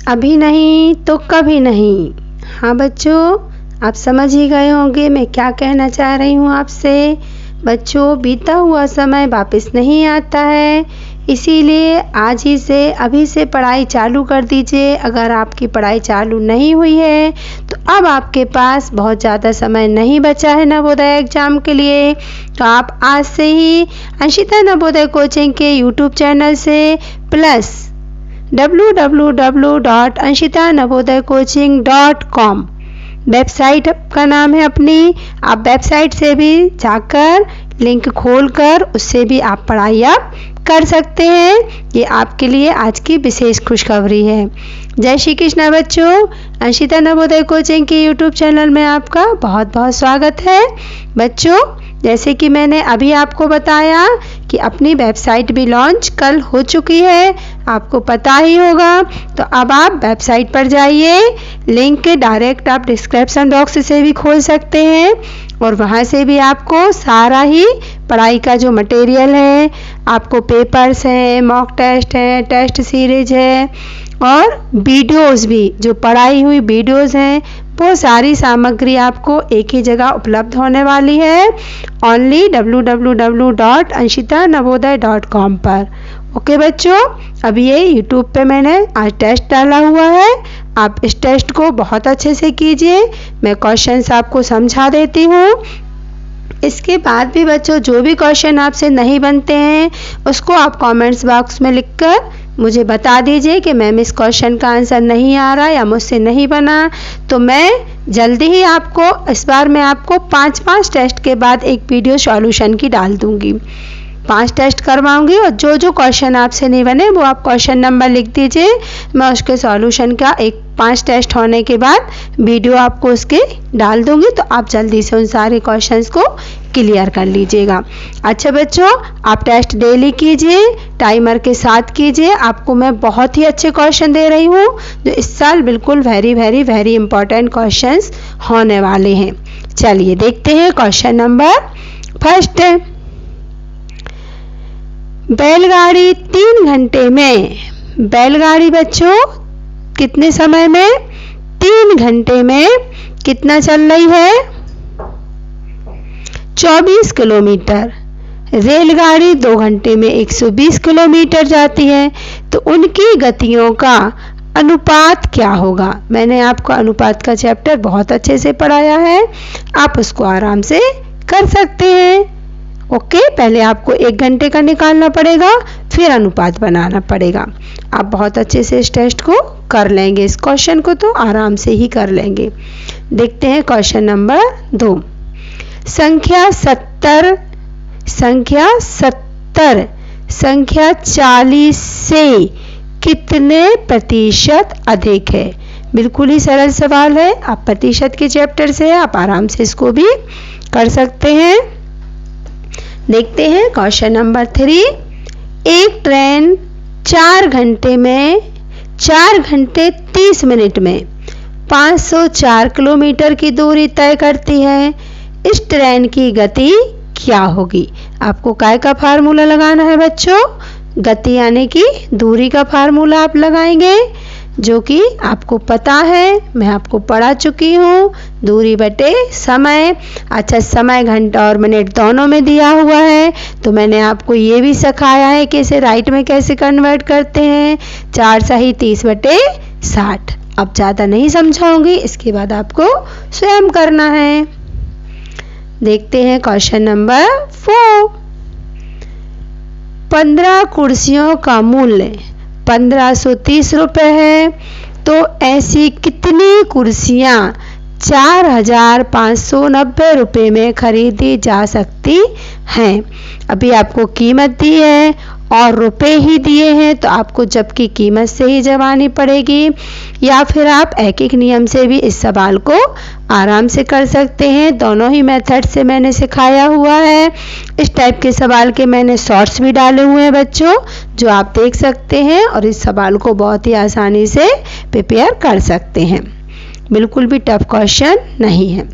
अभी नहीं तो कभी नहीं। हाँ बच्चों, आप समझ ही गए होंगे मैं क्या कहना चाह रही हूँ आपसे। बच्चों, बीता हुआ समय वापस नहीं आता है, इसीलिए आज ही से अभी से पढ़ाई चालू कर दीजिए। अगर आपकी पढ़ाई चालू नहीं हुई है तो अब आपके पास बहुत ज़्यादा समय नहीं बचा है नवोदय एग्ज़ाम के लिए। तो आप आज से ही अंशिता नवोदय कोचिंग के यूट्यूब चैनल से प्लस www.anshitanavodaycoaching.com वेबसाइट का नाम है अपनी। आप वेबसाइट से भी जाकर लिंक खोलकर उससे भी आप पढ़ाई आप कर सकते हैं। ये आपके लिए आज की विशेष खुशखबरी है। जय श्री कृष्णा बच्चों, अंशिता नवोदय कोचिंग के यूट्यूब चैनल में आपका बहुत बहुत स्वागत है। बच्चों, जैसे कि मैंने अभी आपको बताया कि अपनी वेबसाइट भी लॉन्च कल हो चुकी है, आपको पता ही होगा। तो अब आप वेबसाइट पर जाइए, लिंक डायरेक्ट आप डिस्क्रिप्शन बॉक्स से भी खोल सकते हैं और वहाँ से भी आपको सारा ही पढ़ाई का जो मटेरियल है, आपको पेपर्स हैं, मॉक टेस्ट हैं, टेस्ट सीरीज है और वीडियोस भी, जो पढ़ाई हुई वीडियोस हैं, वो सारी सामग्री आपको एक ही जगह उपलब्ध होने वाली है, ओनली www.anshitanavodaya.com पर। ओके बच्चों, अब ये यूट्यूब पे मैंने आज टेस्ट डाला हुआ है, आप इस टेस्ट को बहुत अच्छे से कीजिए। मैं क्वेश्चंस आपको समझा देती हूँ। इसके बाद भी बच्चों जो भी क्वेश्चन आपसे नहीं बनते हैं उसको आप कमेंट्स बॉक्स में लिखकर मुझे बता दीजिए कि मैम इस क्वेश्चन का आंसर नहीं आ रहा या मुझसे नहीं बना, तो मैं जल्दी ही आपको इस बार मैं आपको 5 टेस्ट के बाद एक वीडियो सॉल्यूशन की डाल दूंगी। 5 टेस्ट करवाऊंगी और जो जो क्वेश्चन आपसे नहीं बने वो आप क्वेश्चन नंबर लिख दीजिए, मैं उसके सॉल्यूशन का एक 5 टेस्ट होने के बाद वीडियो आपको उसके डाल दूंगी, तो आप जल्दी से उन सारे क्वेश्चंस को क्लियर कर लीजिएगा। अच्छा बच्चों, आप टेस्ट डेली कीजिए, टाइमर के साथ कीजिए। आपको मैं बहुत ही अच्छे क्वेश्चन दे रही हूँ जो इस साल बिल्कुल वेरी इंपॉर्टेंट क्वेश्चंस होने वाले हैं। चलिए देखते हैं क्वेश्चन नंबर फर्स्ट। बैलगाड़ी 3 घंटे में, बैलगाड़ी बच्चों कितने समय में, 3 घंटे में कितना चल रही है, 24 किलोमीटर। रेलगाड़ी 2 घंटे में 120 किलोमीटर जाती है, तो उनकी गतियों का अनुपात क्या होगा। मैंने आपको अनुपात का चैप्टर बहुत अच्छे से पढ़ाया है, आप उसको आराम से कर सकते हैं। ओके, पहले आपको 1 घंटे का निकालना पड़ेगा, फिर अनुपात बनाना पड़ेगा। आप बहुत अच्छे से इस टेस्ट को कर लेंगे, इस क्वेश्चन को तो आराम से ही कर लेंगे। देखते हैं क्वेश्चन नंबर 2। संख्या 70 संख्या 40 से कितने प्रतिशत अधिक है। बिल्कुल ही सरल सवाल है, आप प्रतिशत के चैप्टर से आप आराम से इसको भी कर सकते हैं। देखते हैं क्वेश्चन नंबर 3। एक ट्रेन 4 घंटे 30 मिनट में 504 किलोमीटर की दूरी तय करती है। इस ट्रेन की गति क्या होगी। आपको काय का फार्मूला लगाना है बच्चों, गति यानी कि दूरी का फार्मूला आप लगाएंगे, जो कि आपको पता है, मैं आपको पढ़ा चुकी हूँ, दूरी बटे समय। अच्छा, समय घंटा और मिनट दोनों में दिया हुआ है, तो मैंने आपको ये भी सिखाया है कि इसे राइट में कैसे कन्वर्ट करते हैं। 4 सही 30 बटे 60। अब ज़्यादा नहीं समझाऊंगी, इसके बाद आपको स्वयं करना है। देखते हैं क्वेश्चन नंबर 4। 15 कुर्सियों का मूल्य 1530 रुपये है, तो ऐसी कितनी कुर्सियाँ 4590 रुपये में खरीदी जा सकती हैं। अभी आपको कीमत दी है और रुपए ही दिए हैं, तो आपको जबकि कीमत से ही जवानी पड़ेगी, या फिर आप एक एक नियम से भी इस सवाल को आराम से कर सकते हैं। दोनों ही मेथड से मैंने सिखाया हुआ है। इस टाइप के सवाल के मैंने शॉर्ट्स भी डाले हुए हैं बच्चों, जो आप देख सकते हैं और इस सवाल को बहुत ही आसानी से प्रिपेयर कर सकते हैं। बिल्कुल भी टफ क्वेश्चन नहीं है।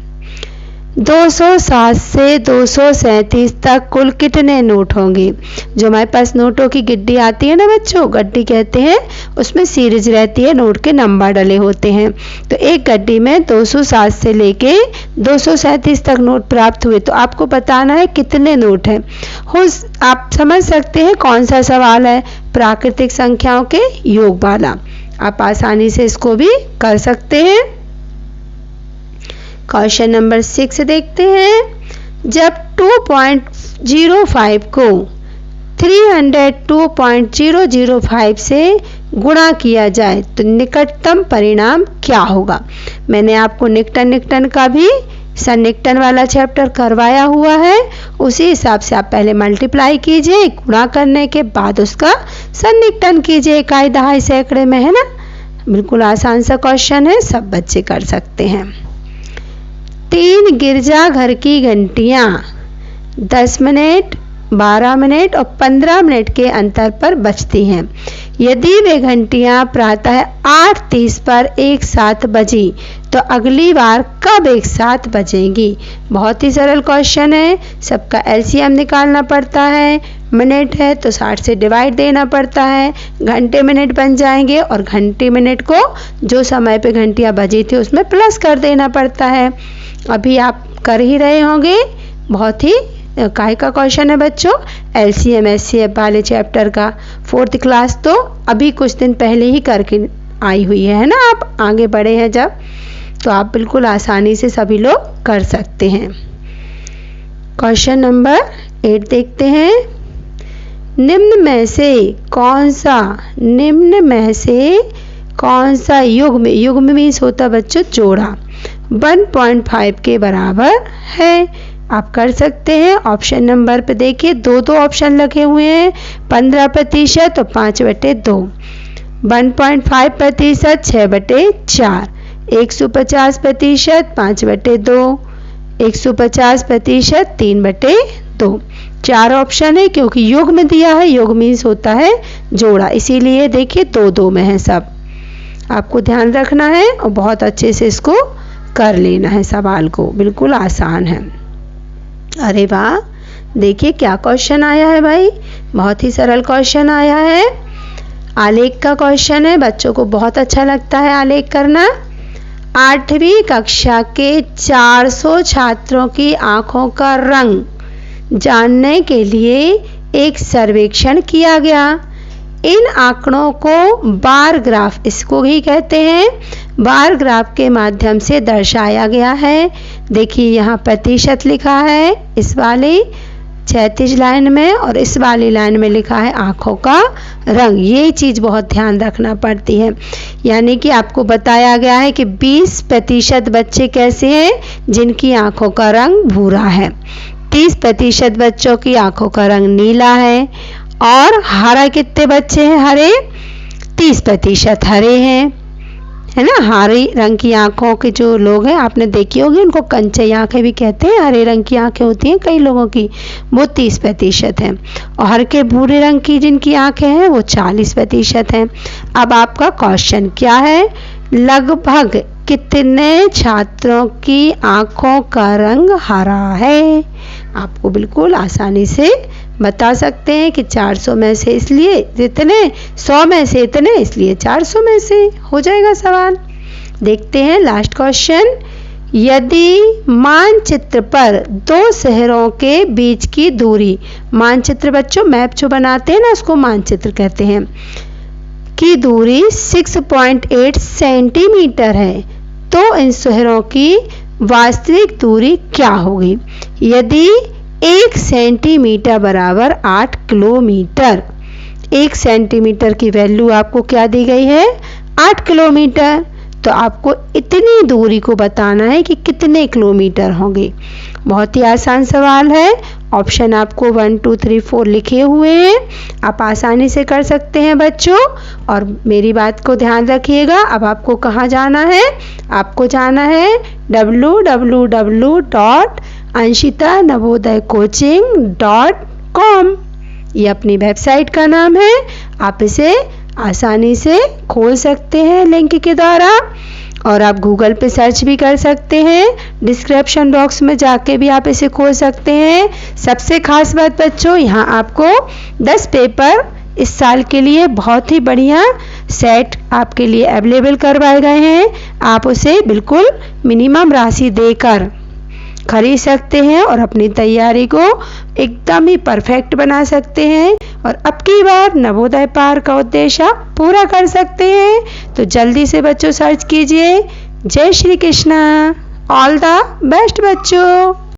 207 से 237 तक कुल कितने नोट होंगे? जो हमारे पास नोटों की गिड्डी आती है ना बच्चों, गड्डी कहते हैं, उसमें सीरीज रहती है, नोट के नंबर डले होते हैं। तो एक गड्डी में 207 से लेके 237 तक नोट प्राप्त हुए। तो आपको बताना है कितने नोट हैं। आप समझ सकते हैं कौन सा सवाल है, प्राकृतिक संख्याओं के योग वाला। आप आसानी से इसको भी कर सकते हैं। क्वेश्चन नंबर 6 देखते हैं। जब 2.05 को 302.005 से गुणा किया जाए तो निकटतम परिणाम क्या होगा? मैंने आपको निकटन का भी सन्निकटन वाला चैप्टर करवाया हुआ है। उसी हिसाब से आप पहले मल्टीप्लाई कीजिए, गुणा करने के बाद उसका सन्निकटन कीजिए इकाई, दहाई, सैकड़े में, है ना। बिल्कुल आसान सा क्वेश्चन है, सब बच्चे कर सकते हैं। 3 गिरजाघर की घंटियां 10 मिनट, 12 मिनट और 15 मिनट के अंतर पर बजती हैं। यदि वे घंटियां प्रातः 8:30 पर एक साथ बजी तो अगली बार कब एक साथ बजेंगी? बहुत ही सरल क्वेश्चन है। सबका एलसीएम निकालना पड़ता है। मिनट है तो 60 से डिवाइड देना पड़ता है, घंटे मिनट बन जाएंगे और घंटे मिनट को जो समय पे घंटियां बजी थी उसमें प्लस कर देना पड़ता है। अभी आप कर ही रहे होंगे। बहुत ही काहे का क्वेश्चन है बच्चों, एलसीएम एचसीएफ वाले चैप्टर का, 4th क्लास तो अभी कुछ दिन पहले ही करके आई हुई है ना। आप आगे बढ़े हैं जब, तो आप बिल्कुल आसानी से सभी लोग कर सकते हैं। क्वेश्चन नंबर 8 देखते हैं। निम्न में से कौन सा युग्म मीन्स होता बच्चों जोड़ा 1.5 के बराबर है? आप कर सकते हैं। ऑप्शन नंबर पे देखिए, दो ऑप्शन लगे हुए हैं, 15% और 5/2, 1.5% 6/4, 150% 5/2, 150% 3/2। 4 ऑप्शन है क्योंकि युग्म दिया है, युग्म मीन्स होता है जोड़ा, इसीलिए देखिए 2 में है सब। आपको ध्यान रखना है और बहुत अच्छे से इसको कर लेना है सवाल को, बिल्कुल आसान है। अरे वाह, देखिए क्या क्वेश्चन आया है भाई, बहुत ही सरल क्वेश्चन आया है। आलेख का क्वेश्चन है, बच्चों को बहुत अच्छा लगता है आलेख करना। 8वीं कक्षा के 400 छात्रों की आंखों का रंग जानने के लिए एक सर्वेक्षण किया गया। इन आंकड़ों को बार ग्राफ, इसको ही कहते हैं, बार ग्राफ के माध्यम से दर्शाया गया है। देखिए यहाँ प्रतिशत लिखा है इस वाली 36 लाइन में, और इस वाली लाइन में लिखा है आंखों का रंग। ये चीज़ बहुत ध्यान रखना पड़ती है। यानी कि आपको बताया गया है कि 20% बच्चे कैसे हैं जिनकी आंखों का रंग भूरा है, 30% बच्चों की आंखों का रंग नीला है, और हरा कितने बच्चे हैं हरे, 30% हरे हैं, है ना। हरे रंग की आंखों के जो लोग हैं आपने देखी होगी, उनको कंचे आंखें भी कहते हैं, हरे रंग की आंखें होती हैं कई लोगों की, वो 30% हैं, और हल्के भूरे रंग की जिनकी आंखें हैं वो 40% हैं। अब आपका क्वेश्चन क्या है, लगभग कितने छात्रों की आंखों का रंग हरा है? आपको बिल्कुल आसानी से बता सकते हैं कि 400 में से इसलिए इतने, 100 में से इतने, इसलिए 400 में से हो जाएगा सवाल। देखते हैं लास्ट क्वेश्चन। यदि मानचित्र पर 2 शहरों के बीच की दूरी, मानचित्र बच्चों मैप जो बनाते हैं ना उसको मानचित्र कहते हैं, की दूरी 6.8 सेंटीमीटर है, तो इन शहरों की वास्तविक दूरी क्या होगी? यदि 1 सेंटीमीटर बराबर 8 किलोमीटर, 1 सेंटीमीटर की वैल्यू आपको क्या दी गई है, 8 किलोमीटर, तो आपको इतनी दूरी को बताना है कि कितने किलोमीटर होंगे। बहुत ही आसान सवाल है। ऑप्शन आपको 1 2 3 4 लिखे हुए हैं, आप आसानी से कर सकते हैं बच्चों। और मेरी बात को ध्यान रखिएगा। अब आपको कहाँ जाना है, आपको जाना है www.anshitanavodayacoaching.com, ये अपनी वेबसाइट का नाम है। आप इसे आसानी से खोल सकते हैं लिंक के द्वारा, और आप गूगल पे सर्च भी कर सकते हैं। डिस्क्रिप्शन बॉक्स में जाके भी आप इसे खोज सकते हैं। सबसे खास बात बच्चों, यहाँ आपको 10 पेपर इस साल के लिए बहुत ही बढ़िया सेट आपके लिए अवेलेबल करवाए गए हैं। आप उसे बिल्कुल मिनिमम राशि देकर खरीद सकते हैं और अपनी तैयारी को एकदम ही परफेक्ट बना सकते हैं और अब की बार नवोदय पार का उद्देश्य पूरा कर सकते हैं। तो जल्दी से बच्चों सर्च कीजिए। जय Shri Krishna. All the best बच्चों।